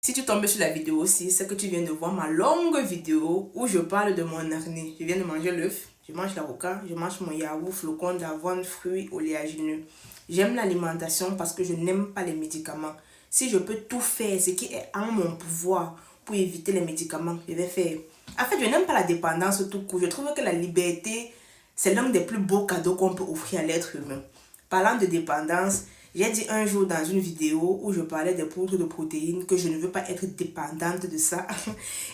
Si tu tombes sur la vidéo aussi, c'est que tu viens de voir ma longue vidéo où je parle de mon acné. Je viens de manger l'œuf, je mange l'avocat, je mange mon yaourt, flocons d'avoine, fruits oléagineux. J'aime l'alimentation parce que je n'aime pas les médicaments. Si je peux tout faire, ce qui est en mon pouvoir pour éviter les médicaments, je vais faire. En fait, je n'aime pas la dépendance tout court. Je trouve que la liberté, c'est l'un des plus beaux cadeaux qu'on peut offrir à l'être humain. Parlant de dépendance, j'ai dit un jour dans une vidéo où je parlais des poudres de protéines que je ne veux pas être dépendante de ça.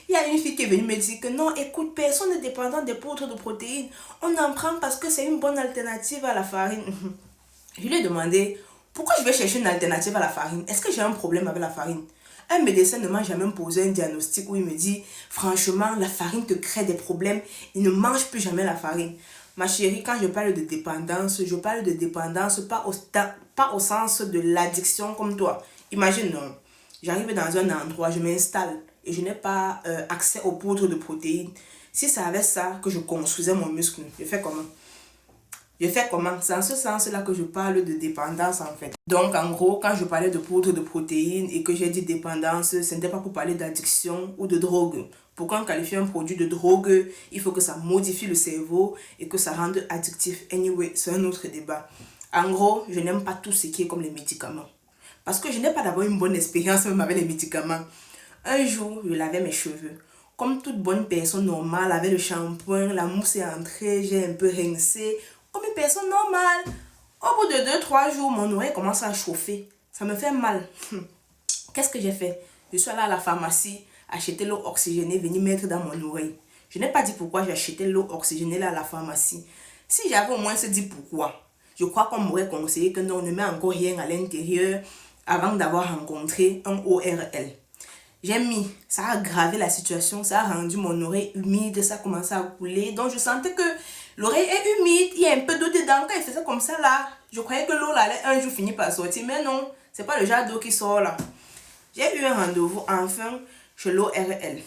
Il y a une fille qui est venue me dire que non, écoute, personne n'est dépendant des poudres de protéines. On en prend parce que c'est une bonne alternative à la farine. Je lui ai demandé pourquoi je vais chercher une alternative à la farine. Est-ce que j'ai un problème avec la farine? Un médecin ne m'a jamais posé un diagnostic où il me dit franchement, la farine te crée des problèmes, il ne mange plus jamais la farine. Ma chérie, quand je parle de dépendance, je parle de dépendance pas au sens de l'addiction comme toi. Imagine, non, j'arrive dans un endroit, je m'installe et je n'ai pas accès aux poudres de protéines. Si c'est avec ça que je construisais mon muscle, je fais comment? C'est en ce sens-là que je parle de dépendance en fait. Donc en gros, quand je parlais de poudre de protéines et que j'ai dit dépendance, ce n'était pas pour parler d'addiction ou de drogue. Pour qu'on qualifie un produit de drogue, il faut que ça modifie le cerveau et que ça rende addictif. Anyway, c'est un autre débat. En gros, je n'aime pas tout ce qui est comme les médicaments. Parce que je n'ai pas d'abord une bonne expérience même avec les médicaments. Un jour, je lavais mes cheveux. Comme toute bonne personne normale, avec le shampoing, la mousse est entrée, j'ai un peu rincé. Comme une personne normale. Au bout de 2-3 jours, mon oreille commence à chauffer. Ça me fait mal. Qu'est-ce que j'ai fait? Je suis allée à la pharmacie, acheter l'eau oxygénée, venir mettre dans mon oreille. Je n'ai pas dit pourquoi j'ai acheté l'eau oxygénée là à la pharmacie. Si j'avais au moins se dit pourquoi, je crois qu'on m'aurait conseillé que non, on ne met encore rien à l'intérieur avant d'avoir rencontré un ORL. J'ai mis, ça a aggravé la situation, ça a rendu mon oreille humide, ça a commencé à couler. Donc je sentais que l'oreille est humide, il y a un peu d'eau dedans. Quand il faisait comme ça là, je croyais que l'eau là allait un jour finir par sortir. Mais non, c'est pas le genre d'eau qui sort là. J'ai eu un rendez-vous enfin chez l'ORL.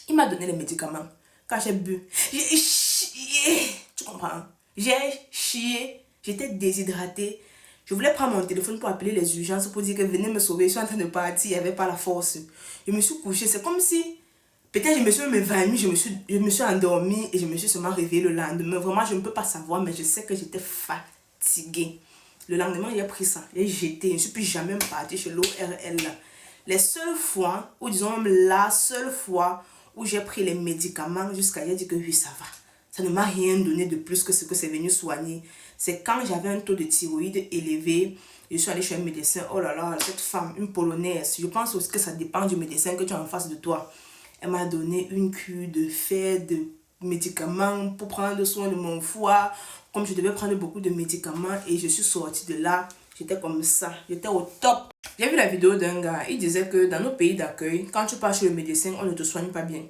Il m'a donné les médicaments. Quand j'ai bu, j'ai chié. Tu comprends? J'ai chié. J'étais déshydratée. Je voulais prendre mon téléphone pour appeler les urgences pour dire que venez me sauver. Je suis en train de partir. Il n'y avait pas la force. Je me suis couchée. C'est comme si peut-être je me suis même évanouie. Je me suis endormie et je me suis seulement réveillée le lendemain. Vraiment, je ne peux pas savoir, mais je sais que j'étais fatiguée. Le lendemain, j'ai pris ça. J'ai jeté. Je ne suis plus jamais partie chez l'ORL. Les seules fois, ou disons même la seule fois où j'ai pris les médicaments jusqu'à j'ai dit que oui, ça va. Ça ne m'a rien donné de plus que ce que c'est venu soigner. C'est quand j'avais un taux de thyroïde élevé, je suis allée chez un médecin. Oh là là, cette femme, une polonaise. Je pense aussi que ça dépend du médecin que tu as en face de toi. Elle m'a donné une cure de fer, de médicaments pour prendre soin de mon foie. Comme je devais prendre beaucoup de médicaments et je suis sortie de là. J'étais comme ça. J'étais au top. J'ai vu la vidéo d'un gars. Il disait que dans nos pays d'accueil, quand tu pars chez le médecin, on ne te soigne pas bien.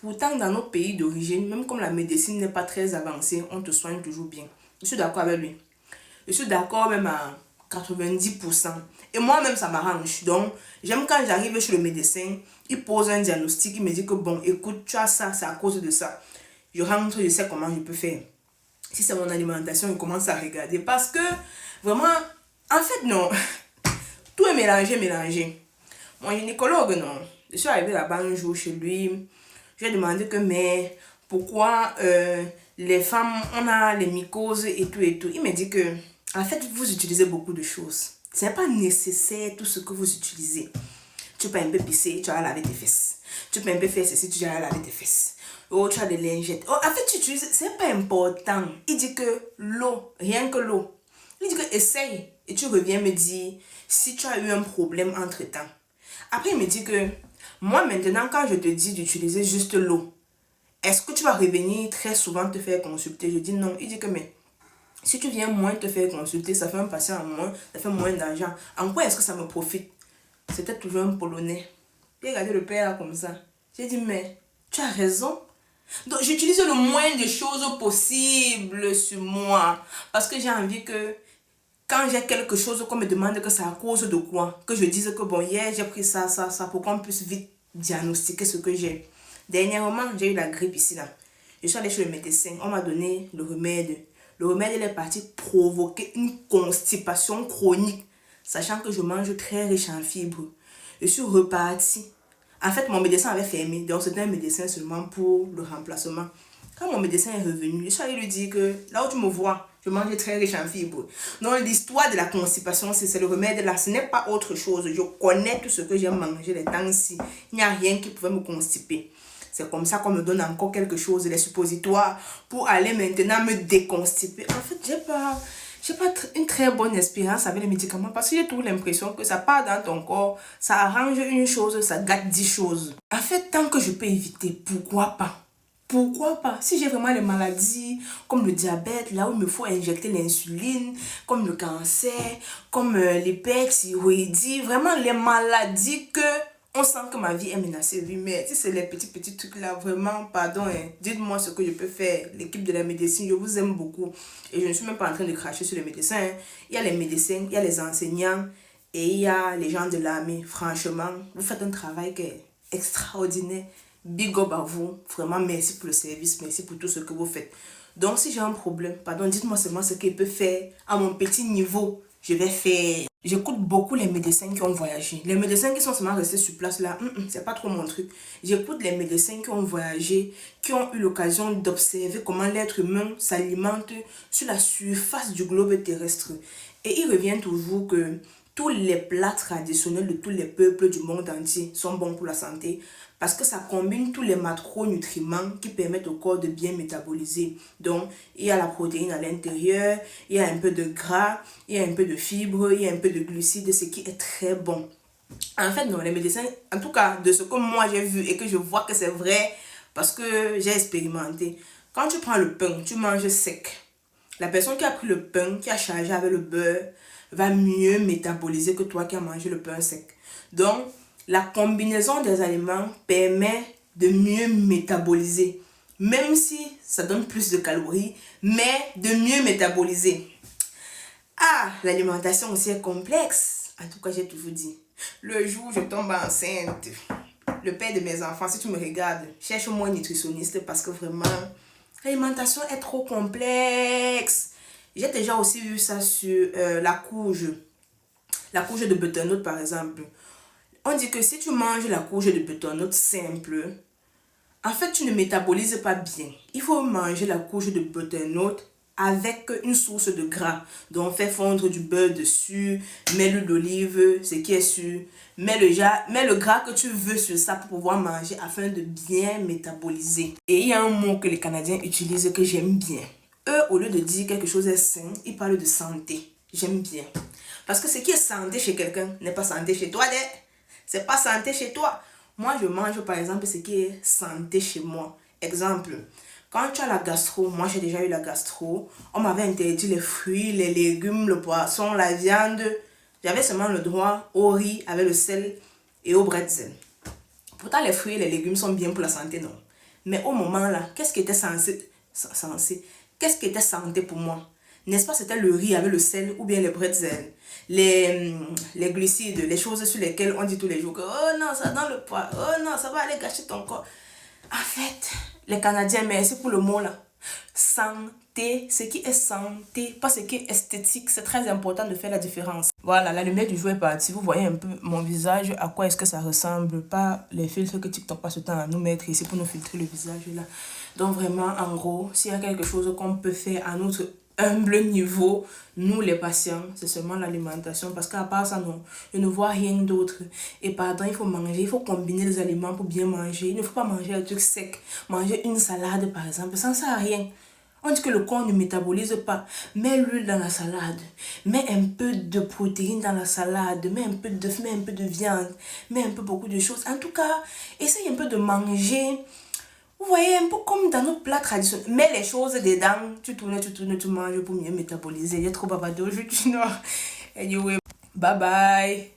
Pourtant, dans nos pays d'origine, même comme la médecine n'est pas très avancée, on te soigne toujours bien. Je suis d'accord avec lui. Je suis d'accord même à 90%. Et moi-même, ça m'arrange. Donc, j'aime quand j'arrive chez le médecin, il pose un diagnostic, il me dit que bon, écoute, tu as ça, c'est à cause de ça. Je rentre, je sais comment je peux faire. Si c'est mon alimentation, je commence à regarder. Parce que, vraiment, en fait, non. Tout est mélangé. Mon gynécologue, non. Je suis arrivée là-bas un jour chez lui. Je lui ai demandé que, mais pourquoi les femmes, on a les mycoses et tout et tout. Il me dit que, en fait, vous utilisez beaucoup de choses. Ce n'est pas nécessaire tout ce que vous utilisez. Tu peux un peu pisser, tu vas laver tes fesses. Tu peux un peu faire ceci, tu vas laver tes fesses. Oh, tu as des lingettes. Oh, en fait, tu utilises, c'est pas important. Il dit que l'eau, rien que l'eau. Il dit que essaye et tu reviens me dire si tu as eu un problème entre-temps. Après, il me dit que moi, maintenant, quand je te dis d'utiliser juste l'eau, est-ce que tu vas revenir très souvent te faire consulter? Je dis non. Il dit que mais si tu viens moins te faire consulter, ça fait un patient en moins, ça fait moins d'argent. En quoi est-ce que ça me profite? C'était toujours un Polonais. J'ai regardé le père là comme ça. J'ai dit mais tu as raison. Donc j'utilise le moins de choses possibles sur moi. Parce que j'ai envie que quand j'ai quelque chose qu'on me demande que c'est à cause de quoi, que je dise que bon, hier j'ai pris ça, pour qu'on puisse vite diagnostiquer ce que j'ai. Dernièrement, j'ai eu la grippe ici là. Je suis allée chez le médecin, on m'a donné le remède. Le remède, il est parti provoquer une constipation chronique, sachant que je mange très riche en fibres. Je suis repartie. En fait, mon médecin avait fermé, donc c'était un médecin seulement pour le remplacement. Quand mon médecin est revenu, je suis allée lui dire que là où tu me vois, je mange très riche en fibres. Donc l'histoire de la constipation, c'est le remède là, ce n'est pas autre chose. Je connais tout ce que j'ai mangé les temps-ci. Il n'y a rien qui pouvait me constiper. C'est comme ça qu'on me donne encore quelque chose, les suppositoires, pour aller maintenant me déconstiper. En fait, j'ai pas une très bonne expérience avec les médicaments parce que j'ai toujours l'impression que ça part dans ton corps, ça arrange une chose, ça gâte 10 choses. En fait, tant que je peux éviter, pourquoi pas? Pourquoi pas? Si j'ai vraiment les maladies comme le diabète, là où il me faut injecter l'insuline, comme le cancer, comme l'hyperthyroïdie, vraiment les maladies que on sent que ma vie est menacée. Oui, mais si c'est les petits trucs là, vraiment, pardon, hein, dites-moi ce que je peux faire. L'équipe de la médecine, je vous aime beaucoup. Et je ne suis même pas en train de cracher sur les médecins. Hein. Il y a les médecins, il y a les enseignants et il y a les gens de l'armée. Franchement, vous faites un travail qui est extraordinaire. Big up à vous. Vraiment, merci pour le service. Merci pour tout ce que vous faites. Donc, si j'ai un problème, pardon, dites-moi seulement ce qu'il peut faire à mon petit niveau. Je vais faire. J'écoute beaucoup les médecins qui ont voyagé. Les médecins qui sont seulement restés sur place là, c'est pas trop mon truc. J'écoute les médecins qui ont voyagé, qui ont eu l'occasion d'observer comment l'être humain s'alimente sur la surface du globe terrestre. Et ils reviennent toujours que tous les plats traditionnels de tous les peuples du monde entier sont bons pour la santé parce que ça combine tous les macronutriments qui permettent au corps de bien métaboliser. Donc, il y a la protéine à l'intérieur, il y a un peu de gras, il y a un peu de fibres, il y a un peu de glucides, ce qui est très bon. En fait, non, les médecins, en tout cas, de ce que moi j'ai vu et que je vois que c'est vrai parce que j'ai expérimenté. Quand tu prends le pain, tu manges sec. La personne qui a pris le pain, qui a chargé avec le beurre, va mieux métaboliser que toi qui as mangé le pain sec. Donc, la combinaison des aliments permet de mieux métaboliser. Même si ça donne plus de calories, mais de mieux métaboliser. Ah, l'alimentation aussi est complexe. En tout cas, j'ai toujours dit. Le jour où je tombe enceinte, le père de mes enfants, si tu me regardes, cherche-moi un nutritionniste parce que vraiment, l'alimentation est trop complexe. J'ai déjà aussi vu ça sur la courge de butternut par exemple. On dit que si tu manges la courge de butternut simple, en fait tu ne métabolises pas bien. Il faut manger la courge de butternut avec une source de gras. Donc fais fondre du beurre dessus, mets l'huile d'olive, ce qui est sûr. Mets le gras que tu veux sur ça pour pouvoir manger afin de bien métaboliser. Et il y a un mot que les Canadiens utilisent que j'aime bien. Eux, au lieu de dire quelque chose est sain, ils parlent de santé. J'aime bien. Parce que ce qui est santé chez quelqu'un n'est pas santé chez toi. C'est pas santé chez toi. Moi, je mange par exemple ce qui est santé chez moi. Exemple, quand tu as la gastro, moi j'ai déjà eu la gastro, on m'avait interdit les fruits, les légumes, le poisson, la viande. J'avais seulement le droit au riz avec le sel et au bretzel. Pourtant, les fruits et les légumes sont bien pour la santé, non? Mais au moment là, qu'est-ce qui était qu'est-ce qui était santé pour moi? N'est-ce pas, c'était le riz avec le sel ou bien les bretzels, les glucides, les choses sur lesquelles on dit tous les jours que oh non, ça dans le poids, oh non, ça va aller gâcher ton corps. En fait, les Canadiens, merci pour le mot là. Santé, ce qui est santé, pas ce qui est esthétique, c'est très important de faire la différence. Voilà, la lumière du jour est partie. Vous voyez un peu mon visage, à quoi est-ce que ça ressemble, pas les filtres que TikTok passe le temps à nous mettre ici pour nous filtrer le visage là. Donc vraiment, en gros, s'il y a quelque chose qu'on peut faire à notre humble niveau, nous les patients, c'est seulement l'alimentation parce qu'à part ça, non, je ne vois rien d'autre. Et pardon, il faut manger, il faut combiner les aliments pour bien manger. Il ne faut pas manger un truc sec. Manger une salade par exemple, ça ne sert à rien. On dit que le corps ne métabolise pas. Mets l'huile dans la salade. Mets un peu de protéines dans la salade. Mets un peu d'œuf, mets un peu de viande. Mets un peu beaucoup de choses. En tout cas, essaye un peu de manger. Vous voyez, un peu comme dans nos plats traditionnels. Mets les choses dedans. Tu tournes, tu manges pour mieux métaboliser. Il y a trop bavardé aujourd'hui, non? Anyway, bye bye.